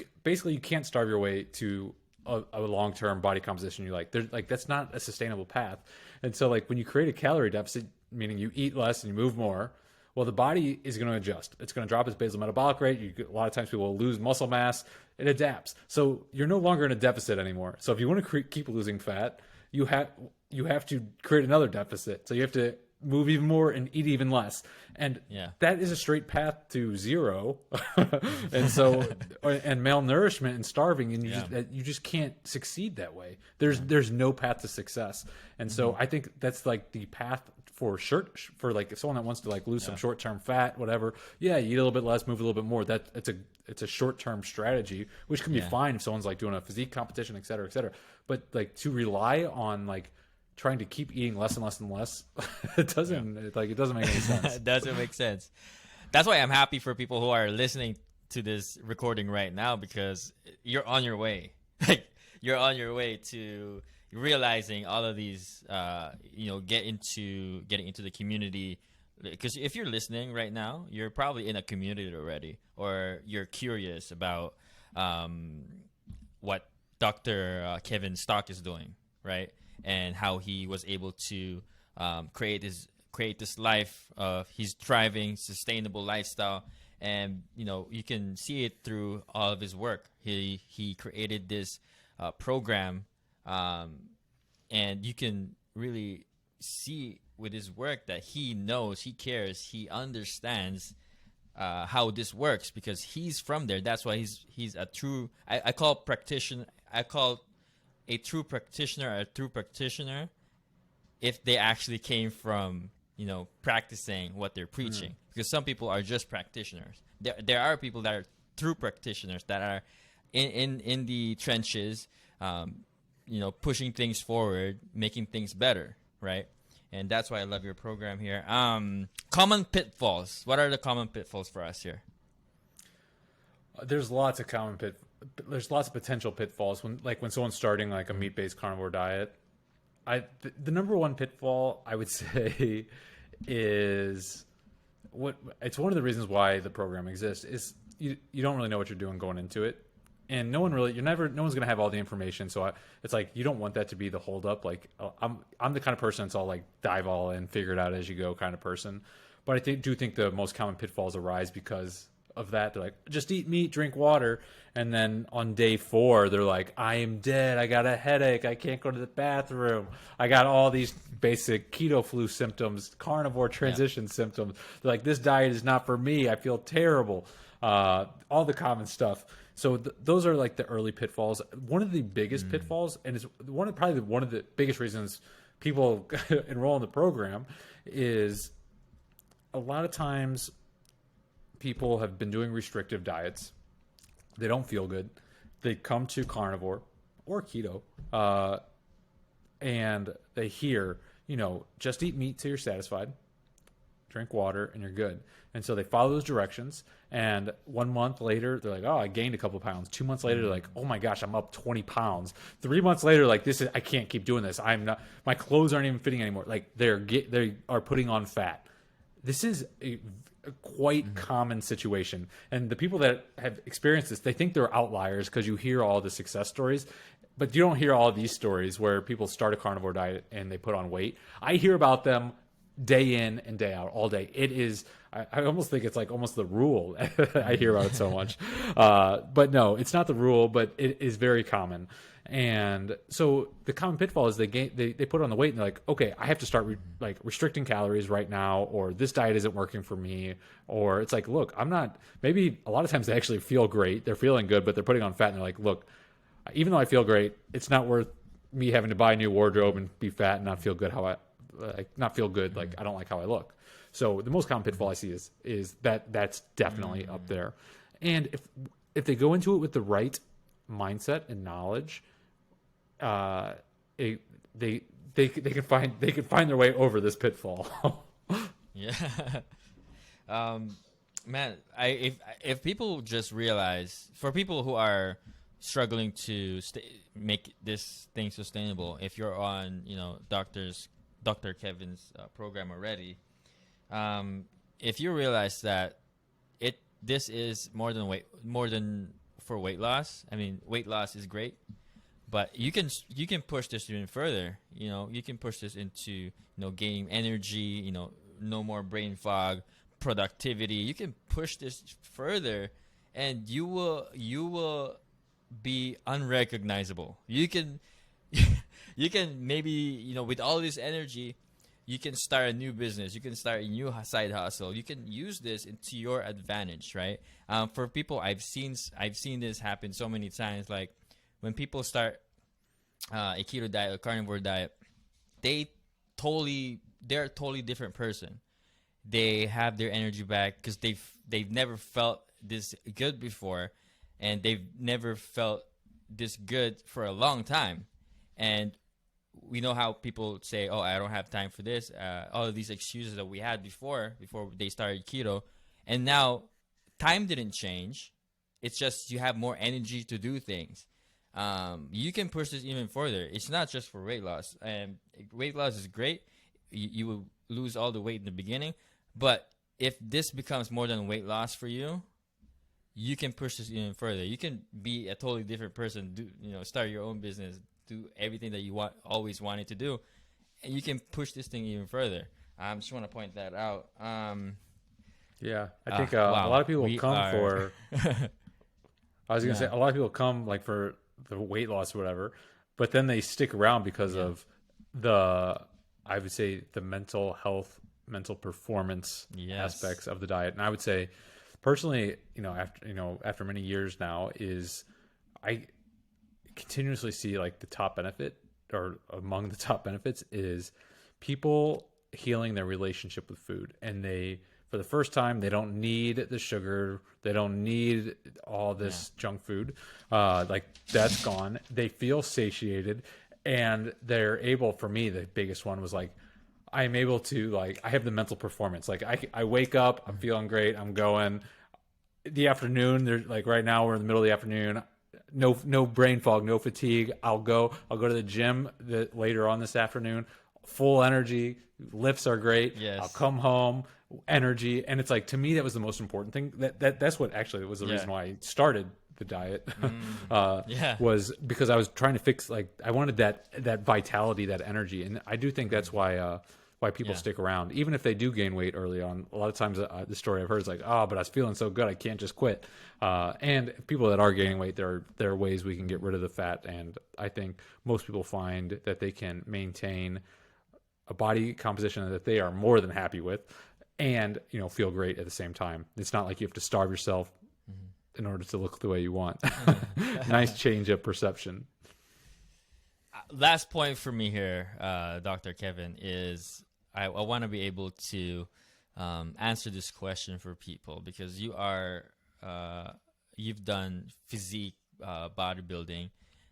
can't starve your way to a long-term body composition you like. There's that's not a sustainable path. And so like when you create a calorie deficit, meaning you eat less and you move more, well, the body is going to adjust. It's going to drop its basal metabolic rate. A lot of times people will lose muscle mass. It adapts. So you're no longer in a deficit anymore. So if you want to keep losing fat, you have to create another deficit. So you have to move even more and eat even less. And that is a straight path to zero. And so, and malnourishment and starving, and you just can't succeed that way. There's no path to success. And so I think that's like the path for like someone that wants to like lose some short-term fat, whatever. Yeah, you eat a little bit less, move a little bit more. It's a short-term strategy, which can be fine if someone's like doing a physique competition, et cetera, et cetera. But like to rely on like trying to keep eating less and less and less, it doesn't make any sense. It doesn't make sense. That's why I'm happy for people who are listening to this recording right now, because you're on your way. Like you're on your way to realizing all of these, getting into the community. Because if you're listening right now, you're probably in a community already, or you're curious about what Dr. Kevin Stock is doing, right? And how he was able to create this life of his thriving, sustainable lifestyle. And you can see it through all of his work. He created this program, and you can really see with his work that he knows, he cares, he understands how this works, because he's from there. That's why he's a true. I call practitioner. I call a true practitioner if they actually came from practicing what they're preaching. Because some people are just practitioners. There are people that are true practitioners that are in the trenches, pushing things forward, making things better, right? And that's why I love your program here. Common pitfalls. What are the common pitfalls for us here? There's lots of potential pitfalls when someone's starting like a meat-based carnivore diet. The number one pitfall I would say is it's one of the reasons why the program exists is you don't really know what you're doing going into it, and no one's gonna have all the information. So it's like you don't want that to be the holdup. Like I'm the kind of person that's all like dive all in, figure it out as you go kind of person. But I do think the most common pitfalls arise because of that. They're like, just eat meat, drink water, and then on day 4 they're like, I am dead, I got a headache, I can't go to the bathroom, I got all these basic keto flu symptoms, carnivore transition symptoms. They're like, this diet is not for me, I feel terrible, all the common stuff. So those are like the early pitfalls. One of the biggest pitfalls, and it's one of the biggest reasons people enroll in the program, is a lot of times people have been doing restrictive diets. They don't feel good. They come to carnivore or keto, and they hear, just eat meat till you're satisfied. drink water, and you're good. And so they follow those directions. And 1 month later, they're like, oh, I gained a couple of pounds. 2 months later, they're like, oh my gosh, I'm up 20 pounds. 3 months later, like, I can't keep doing this. I'm not, my clothes aren't even fitting anymore. Like, they are putting on fat. This is a quite common situation. And the people that have experienced this, they think they're outliers because you hear all the success stories. But you don't hear all these stories where people start a carnivore diet and they put on weight. I hear about them day in and day out, all day. It is, I almost think it's like almost the rule. I hear about it so much. But no, it's not the rule, but it is very common. And so the common pitfall is they put on the weight and they're like, okay, I have to start restricting calories right now, or this diet isn't working for me. Or it's like, look, I'm not, maybe a lot of times they actually feel great. They're feeling good, but they're putting on fat and they're like, look, even though I feel great, it's not worth me having to buy a new wardrobe and be fat and not feel good like I don't like how I look. So the most common pitfall I see is that's definitely up there. And if they go into it with the right mindset and knowledge, they can find their way over this pitfall. Yeah. Man, if people just realize, for people who are struggling to make this thing sustainable, if you're on, Dr. Kevin's program already, if you realize that this is more than for weight loss. I mean, weight loss is great, but you can push this even further. You can push this into gaining energy. No more brain fog, productivity. You can push this further, and you will be unrecognizable. You can maybe with all this energy, you can start a new business. You can start a new side hustle. You can use this into your advantage, right? For people, I've seen this happen so many times. Like when people start a keto diet, a carnivore diet, they're a totally different person. They have their energy back because they've never felt this good before, and they've never felt this good for a long time. And we know how people say, oh, I don't have time for this. All of these excuses that we had before they started keto. And now time didn't change. It's just you have more energy to do things. You can push this even further. It's not just for weight loss. Weight loss is great. You will lose all the weight in the beginning. But if this becomes more than weight loss for you, you can push this even further. You can be a totally different person. Start your own business. Do everything that you always wanted to do, and you can push this thing even further. I just want to point that out. Yeah, I think a lot of people come for. I was gonna say a lot of people come like for the weight loss or whatever, but then they stick around because of I would say the mental health, mental performance aspects of the diet. And I would say personally, after many years now, I continuously see like the top benefit, or among the top benefits, is people healing their relationship with food. And for the first time, they don't need the sugar, they don't need all this junk food, like that's gone. They feel satiated, and they're able, for me, the biggest one was like, I'm able to, I have the mental performance. Like I wake up, I'm feeling great, I'm going. The afternoon, there's like right now we're in the middle of the afternoon. No brain fog, no fatigue. I'll go to the gym later on this afternoon. Full energy, lifts are great. Yes. I'll come home, energy, and it's like, to me that was the most important thing. That's what actually was the reason why I started the diet. Was because I was trying to fix, I wanted that vitality, that energy, and I do think that's why people stick around, even if they do gain weight early on. A lot of times the story I've heard is like, oh, but I was feeling so good, I can't just quit. And people that are gaining weight, there are ways we can get rid of the fat. And I think most people find that they can maintain a body composition that they are more than happy with, and feel great at the same time. It's not like you have to starve yourself in order to look the way you want. Nice change of perception. Last point for me here, Dr. Kevin, is I want to be able to answer this question for people, because you've done physique bodybuilding,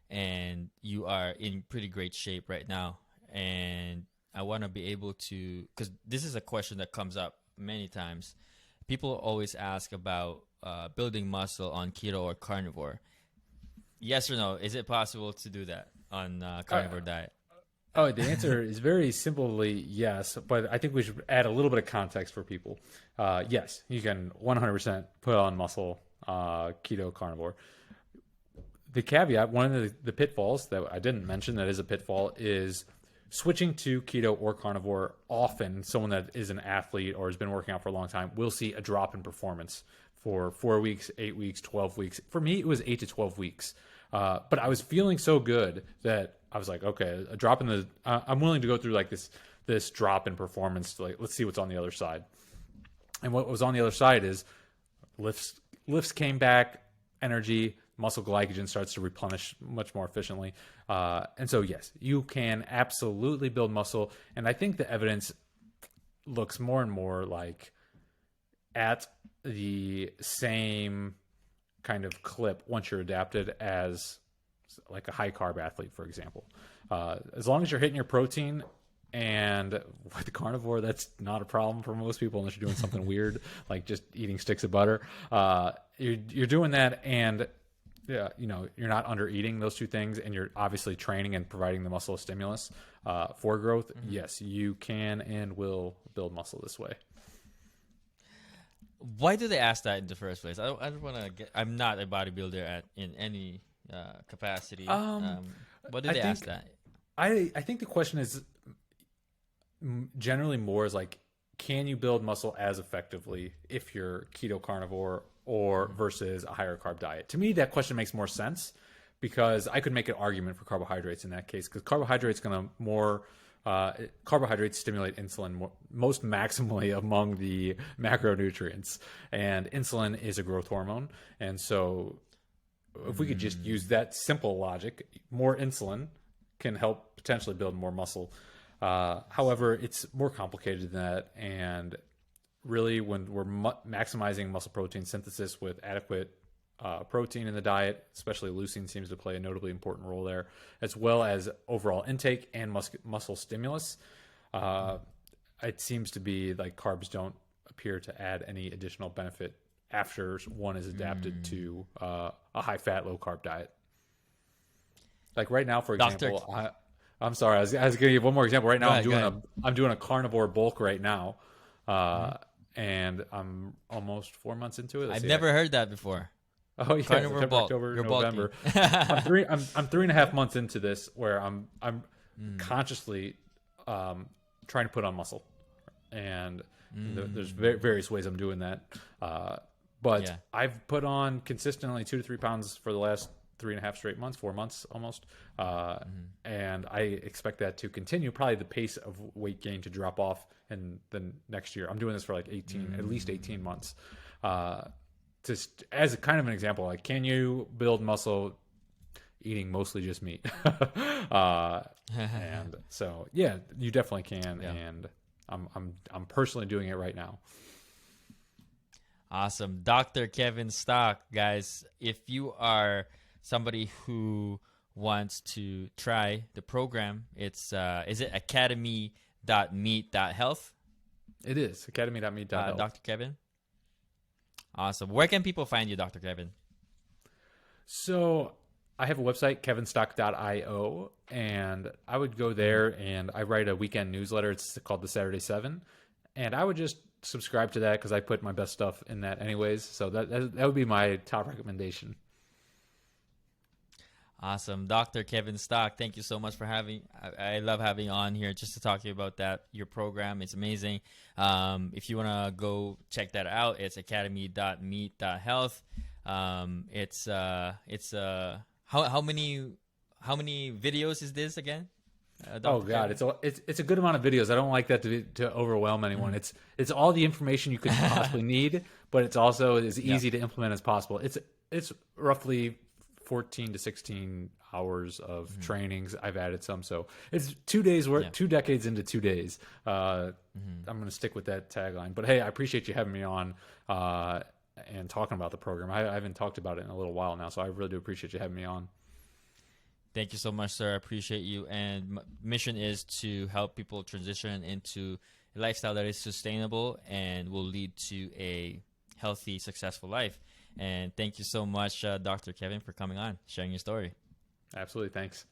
and you are in pretty great shape right now. And I want to be able to, because this is a question that comes up many times. People always ask about building muscle on keto or carnivore. Yes or no? Is it possible to do that on carnivore diet? Oh, the answer is very simply yes, but I think we should add a little bit of context for people. Yes, you can 100% put on muscle keto carnivore. The caveat, one of the pitfalls that I didn't mention that is a pitfall is switching to keto or carnivore. Often, someone that is an athlete or has been working out for a long time will see a drop in performance for 4 weeks, 8 weeks, 12 weeks. For me, it was 8 to 12 weeks. But I was feeling so good that I was like, okay, a drop in the, I'm willing to go through like this drop in performance. Like, let's see what's on the other side. And what was on the other side is lifts came back, energy, muscle glycogen starts to replenish much more efficiently. And so, yes, you can absolutely build muscle. And I think the evidence looks more and more like at the same kind of clip once you're adapted as like a high carb athlete, for example. As long as you're hitting your protein, and with carnivore, that's not a problem for most people unless you're doing something weird, like just eating sticks of butter. You're doing that, and you're not under eating those two things, and you're obviously training and providing the muscle stimulus for growth. Mm-hmm. Yes, you can and will build muscle this way. Why do they ask that in the first place? I don't want to get. I'm not a bodybuilder in any capacity. Why do they ask that? I think the question is generally more is like, can you build muscle as effectively if you're keto carnivore or versus a higher carb diet? To me, that question makes more sense because I could make an argument for carbohydrates in that case, because carbohydrates stimulate insulin most maximally among the macronutrients, and insulin is a growth hormone. And so if we could just use that simple logic, more insulin can help potentially build more muscle. However, it's more complicated than that. And really, when we're maximizing muscle protein synthesis with adequate protein in the diet, especially leucine seems to play a notably important role there, as well as overall intake and muscle stimulus. It seems to be like carbs don't appear to add any additional benefit after one is adapted to a high-fat, low-carb diet. Like right now, for example, I'm sorry, I was going to give one more example. Right now, I'm doing a carnivore bulk right now, and I'm almost 4 months into it. I've never heard that before. Oh yeah, carnivore bulk. October, You're November. I'm 3.5 months into this, where I'm consciously trying to put on muscle, and there's various ways I'm doing that. But I've put on consistently 2 to 3 pounds for the last 3.5 straight months, 4 months almost. And I expect that to continue, probably the pace of weight gain to drop off in the next year. I'm doing this for like at least 18 months. Just as a kind of an example, like, can you build muscle eating mostly just meat? And so, yeah, you definitely can. Yeah. And I'm personally doing it right now. Awesome. Dr. Kevin Stock, guys, if you are somebody who wants to try the program, it's is it academy.meet.health? It is academy.meet.health. Dr. Kevin? Awesome. Where can people find you, Dr. Kevin? So I have a website, kevinstock.io, and I would go there, and I write a weekend newsletter. It's called the Saturday 7, and I would just subscribe to that because I put my best stuff in that anyways. So that would be my top recommendation. Awesome. Dr. Kevin Stock, thank you so much for having, I love having you on here just to talk to you about that. Your program is amazing. If you want to go check that out, it's academy.meet.health. How many videos is this again? Oh God, it's a good amount of videos. I don't like that to overwhelm anyone. It's all the information you could possibly need, but it's also as easy to implement as possible. It's roughly 14 to 16 hours of trainings. I've added some, so it's 2 days work, 2 decades into 2 days. I'm going to stick with that tagline. But hey, I appreciate you having me on and talking about the program. I haven't talked about it in a little while now, so I really do appreciate you having me on. Thank you so much, sir. I appreciate you. And mission is to help people transition into a lifestyle that is sustainable and will lead to a healthy, successful life. And thank you so much, Dr. Kevin, for coming on, sharing your story. Absolutely. Thanks.